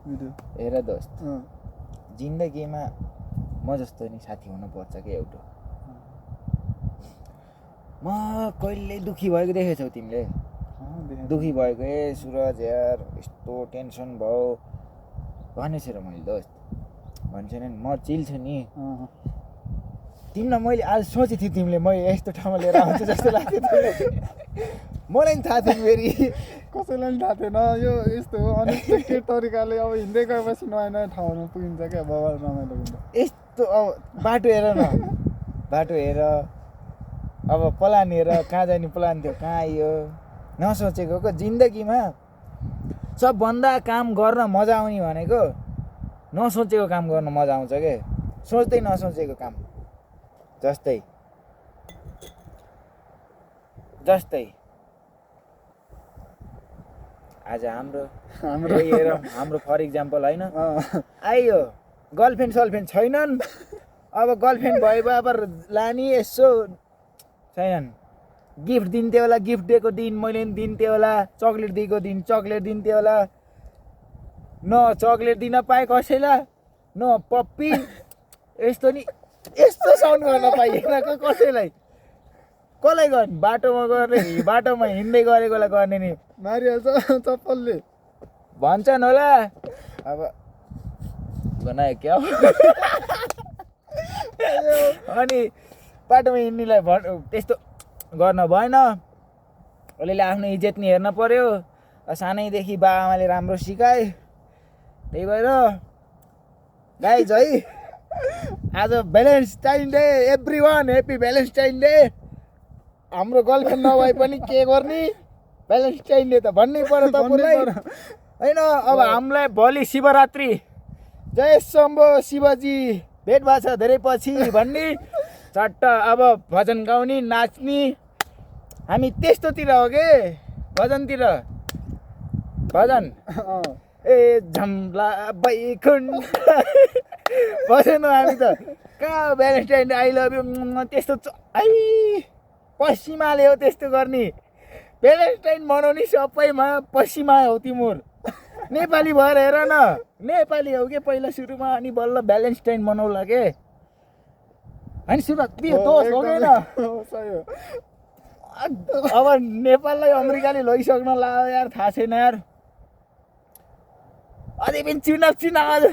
video हेर दोस्त जिन्दगीमा म जस्तो नि साथी हुनुपर्छ कि एउटा म कहिले दुखी भएको देखेछौ तिमीले दुखी भएको सुरज यार यस्तो टेन्सन भयो भनेछु र मैले दोस्त भन्छ नि म चिल छु नि तिमीलाई मैले आज सोचेको थिएँ तिमीले म यस्तो ठाउँमा लिएर आउँछ जस्तो लाग्थ्यो मलाई पनि थाहा थियो फेरि कसैलाई पनि थाहा थिएन यो यस्तो हो अनएक्सपेक्टेड तरिकाले अब हिँड्दै गएपछि नयाँ नयाँ ठाउँमा पुगिन्छ क्या बाबा रमाइलो हुन्छ यस्तो अब बाटो हेर न बाटो हेर अब प्लान हेर कहाँ जाने प्लान थियो कहाँ आयो नसोचेको को जिन्दगीमा सबभन्दा काम गर्न मजा आउने भनेको नसोचेको काम गर्न मजा आउँछ के सोच्दै नसोचेको काम जस्तै आज हाम्रो फर इक्जाम्पल होइन आइयो गर्लफ्रेन्ड सलफ्रेन्ड छैनन् अब गर्लफ्रेन्ड भए अब लाने यसो छैनन् गिफ्ट दिन्थ्यो होला गिफ्ट दिएको दिन मैले पनि दिन्थेँ होला चक्लेट दिएको दिन चक्लेट दिन्थेँ होला न चक्लेट दिन पाएँ कसैलाई न पप्पी यस्तो नि यस्तो साउन्ड गर्न पाइएन कसैलाई कसलाई गर्ने बाटोमा हिँड्दै गरेकोलाई गर्ने नि मारिहाल्छ चप्पलले भन्छन् होला अब बनायो क्या अनि बाटोमा हिँड्नेलाई त्यस्तो गर्न भएन अलिअलि आफ्नो इज्जत नि हेर्न पर्यो सानैदेखि बाआमाले राम्रो सिकाए त्यही भएर गाइज है आज Valentine day everyone happy Valentine day हाम्रो गर्लफ्रेन्ड नभए पनि के गर्ने भ्यालेन्टाइन डे त भन्नै पर्यो तपाईँलाई होइन अब हामीलाई भोलि शिवरात्रि जय शम्भो शिवजी भेट भएको छ धेरै पछि भन्ने चट्ट अब भजन गाउने नाच्ने हामी त्यस्तोतिर हो के भजनतिर भजन ए झम्ला बैकुण्ठ भजन हो हामी त कहाँ Valentine day I love you त्यस्तो आई पश्चिमाले हो त्यस्तो गर्ने भ्यालेन्टाइन मनाउने सबैमा पश्चिमा हो तिम्रो नेपाली भएर हेर न नेपाली हो कि पहिला सुरुमा अनि बल्ल भ्यालेन्टाइन मनाउला के होइन सुरुवात दोष हो कि अब नेपाललाई अमेरिकाले लैसक्न लाग्यो यार थाहा छैन यार अझै पनि चुनाव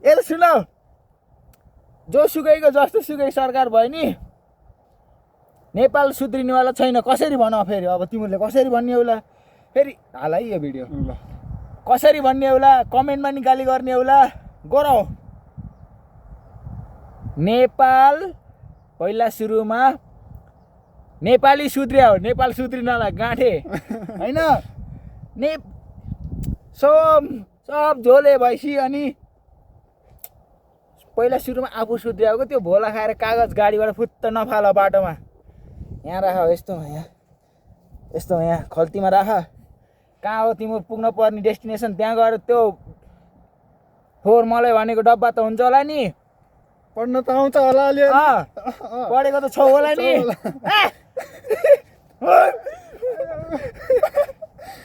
ए सुन जो सुकैको जस्तो सुकै सरकार भयो नि नेपाल सुध्रिनेवाला छैन कसरी भन फेरि अब तिमीहरूले कसरी भन्ने होला फेरि हाल है यो भिडियो कसरी भन्ने होला कमेन्टमा निकाली गर्ने होला गरौ नेपाल पहिला सुरुमा नेपाली सुध्रिया हो नेपाल सुध्रिनलाई गाँठे होइन सब झोले भैँसी अनि पहिला सुरुमा आफू सुध्रियाएको त्यो भोला खाएर कागज गाडीबाट फुत्त नफाल बाटोमा यहाँ राख यस्तो यहाँ खल्तीमा राख कहाँ हो तिम्रो पुग्न पर्ने डेस्टिनेसन त्यहाँ गएर त्यो फोहोर मलाई भनेको डब्बा त हुन्छ होला नि पढ्न त आउँछ होला अलि पढेको त छौ होला नि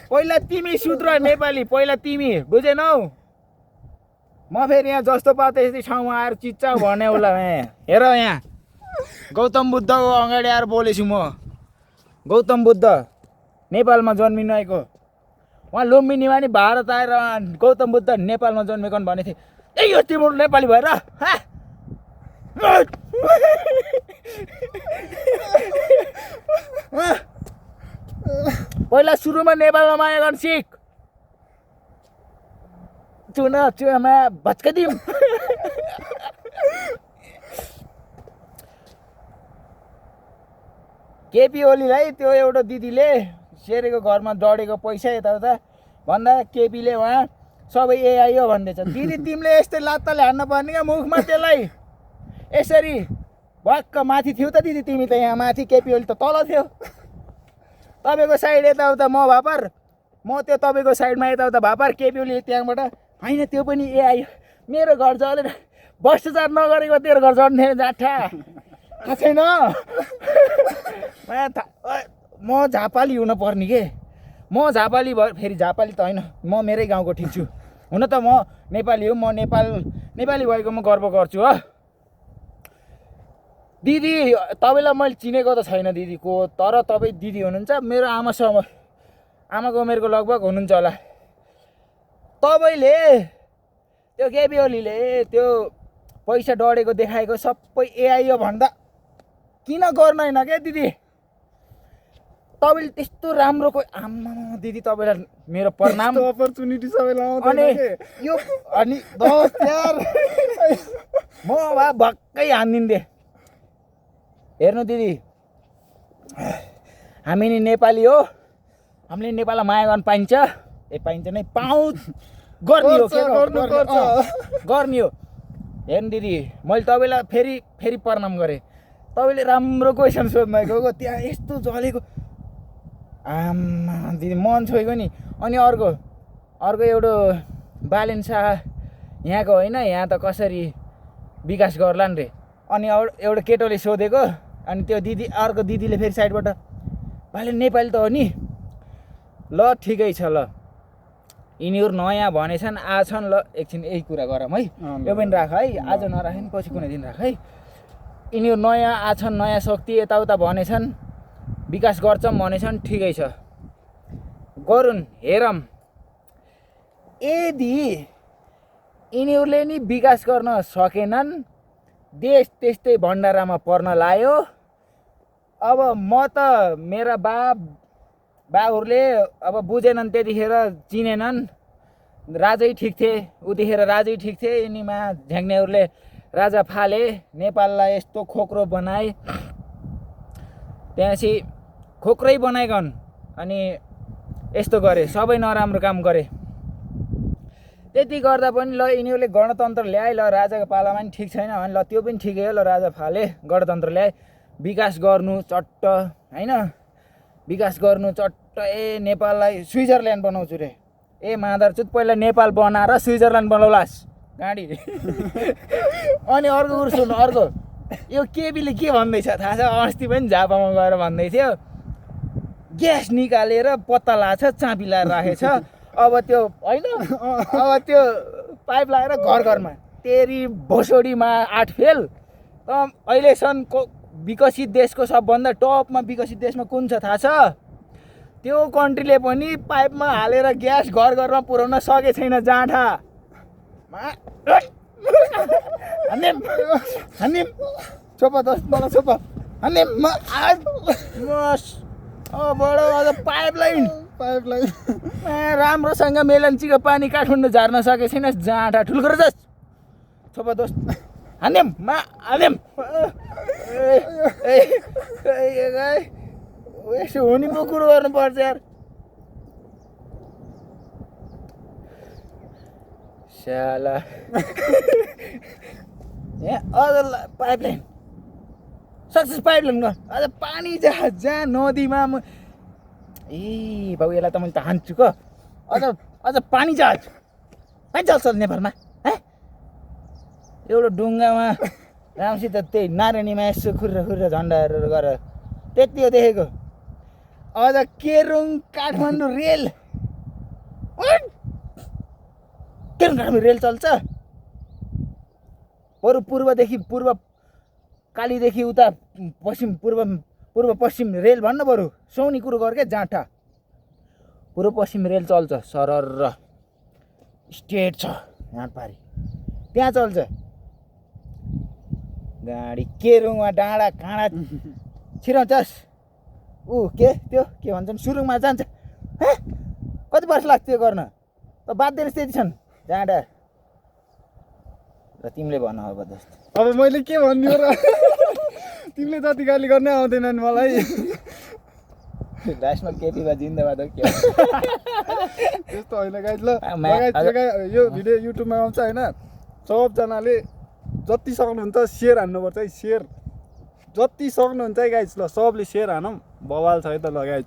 पहिला तिमी सुध्र नेपाली पहिला तिमी बुझेनौ म फेरि यहाँ जस्तो पाउ त्यस्तै ठाउँमा आएर चिच्चा भन्ने होला हेर यहाँ गौतम बुद्धको अगाडि आएर बोलेछु म गौतम बुद्ध नेपालमा जन्मिनु आएको उहाँ लुम्बिनीमा नि भारत आएर गौतम बुद्ध नेपालमा जन्मेको भनेको थिएँ ए यो तिम्रो नेपाली भएर पहिला सुरुमा नेपालमा माया गर्न सिक चुनामा भत्कदिम केपी ओलीलाई त्यो एउटा दिदीले शेरेको घरमा डढेको पैसा यताउता भन्दा केपीले उहाँ सबै एआई हो भन्दैछ दिदी तिमीले यस्तै लात्ताले हान्न पर्ने क्या मुखमा त्यसलाई यसरी भक्क माथि थियौ त दिदी तिमी त यहाँ माथि केपी ओली त तल थियो तपाईँको साइड यताउता म भापार म त्यो तपाईँको साइडमा यताउता भापार केपी ओली त्यहाँबाट होइन त्यो पनि एआई मेरो घर जलेर भ्रष्टाचार नगरेको तेरो घर जड्ने जाठा थाहा छैन म झापाली हुन पर्ने के म झापाली भयो फेरि झापाली त होइन म मेरै गाउँको ठिक छु हुन त म नेपाली हो म नेपाली भएको म गर्व गर्छु हो दिदी तपाईँलाई मैले चिनेको त छैन दिदीको तर तपाईँ दिदी हुनुहुन्छ मेरो आमाको उमेरको लगभग हुनुहुन्छ होला तपाईँले त्यो केपी ओलीले त्यो पैसा डढेको देखाएको सबै एआई हो भन्दा किन गर्दैन क्या दिदी तपाईँले त्यस्तो राम्रो आम्मा दिदी तपाईँलाई मेरो प्रणाम अपर्च्युनिटी सबैलाई अनि आउँदैन यो अनि दोस्त यार म भक्कै हानिदिन्थे हेर्नु दिदी हामी नि नेपाली हो हामीले नेपाललाई माया गर्न पाइन्छ पाइन्छ नै गर्ने हो के गर्ने हो हेर्नु दिदी मैले तपाईँलाई फेरि प्रणाम गरेँ तपाईँले राम्रो क्वेसन सोध्नु गएको त्यहाँ यस्तो जलेको आम्मा दिदी मन छोएको नि अनि अर्को एउटा बालेन शाह यहाँको होइन यहाँ त कसरी विकास गर्लान् रे अनि एउटा केटोले सोधेको अनि त्यो दिदी अर्को दिदीले फेरि साइडबाट बालेन नेपाली त हो नि ल ठिकै छ ल यिनीहरू नयाँ भनेछन् आछन् ल एकछिन यही कुरा गरौँ है यो पनि राख है आज नराखे नि पछि कुनै दिन राख है यिनीहरू नयाँ आछन् नयाँ शक्ति यताउता भनेछन् विकास गर्छौँ भनेछन् ठिकै छ गरून् हेरौँ यदि यिनीहरूले नि विकास गर्न सकेनन् देश त्यस्तै भण्डारामा पर्न लाग्यो अब म त मेरा बाबुहरूले अब बुझेनन् त्यतिखेर चिनेनन् राजै ठिक थिए उतिखेर राजै ठिक थिए यिनीमा झ्याङ्नेहरूले राजा फाले नेपाललाई यस्तो खोक्रो बनाए त्यहाँपछि खोक्रै बनाइकन अनि यस्तो गरे सबै नराम्रो काम गरे त्यति गर्दा पनि ल यिनीहरूले गणतन्त्र ल्याए ल राजाको पालामा पनि ठिक छैन भने ल त्यो पनि ठिकै हो ल राजा फाले गणतन्त्र ल्याए विकास गर्नु चट्ट होइन विकास गर्नु चट्ट नेपाललाई स्विजरल्यान्ड बनाउँछु रे मादरचुत पहिला नेपाल बनाएर स्विजरल्यान्ड बनाउलास् गाडी अनि अर्को कुरो सुन्नु अर्को यो केपीले के भन्दैछ थाहा छ अस्ति पनि झापामा गएर भन्दै थियो ग्यास निकालेर पत्ता लाछ चाँपी लाएर राखेछ अब त्यो होइन अब त्यो पाइप लगाएर घर घरमा तेरी भोसोडीमा 8 फेल त अहिलेसम्मको विकसित देशको सबभन्दा टपमा विकसित देशमा कुन छ थाहा छ त्यो कन्ट्रीले पनि पाइपमा हालेर ग्यास घर घरमा पुर्याउन सके छैन जाँठा छोपा दस मलाई छोपा बडो अझ पाइपलाइन राम्रोसँग मेलन्चीको पानी काठमाडौँ झार्न सके छैन जाँठा ठुल्को जस छोपा दोस्त यसो हुने पो कुरो गर्नुपर्छ यार साला यहाँ अझ पाइपलाइन सक्सेस पाइपलाइन गर अझ पानी जहाँ नदीमा बाबु यसलाई त मैले त हान्छु क अझ पानी जहाज कहाँ चल्छ नेपालमा एउटा ढुङ्गामा राम्रोसित त्यही नारायणीमा यसो खुर्रा झन्डाहरू गरेर त्यति हो देखेको अझ केरुङ काठमाडौँ रेल केरुङ काठमाडौँ रेल चल्छ बरु पूर्व कालीदेखि उता पूर्व पश्चिम रेल भन्न बरु सुहाउने कुरो गर क्या जाँठा पूर्व पश्चिम रेल चल्छ सरर स्टेट छ यहाँ पारी त्यहाँ चल्छ गाडी केरुङमा डाँडा काँडा छिराउँछस् के भन्छन् सुरुङमा जान्छ कति वर्ष लाग्छ त्यो गर्न त बाध्य रहेछ त्यति छन् जाँडा र तिमीले भन अब जस्तो अब मैले के भन्नु र तिमीले जति गाली गर्नै आउँदैन नि मलाई लास्टमा केपीमा जिन्दाबाद हो के त्यस्तो होइन गाइज ल यो भिडियो युट्युबमा आउँछ होइन सबजनाले जति सक्नुहुन्छ सेयर हान्नुपर्छ है सेयर जति सक्नुहुन्छ है गाइज ल सबले सेयर हानौँ बवाल छ है त ल गाइज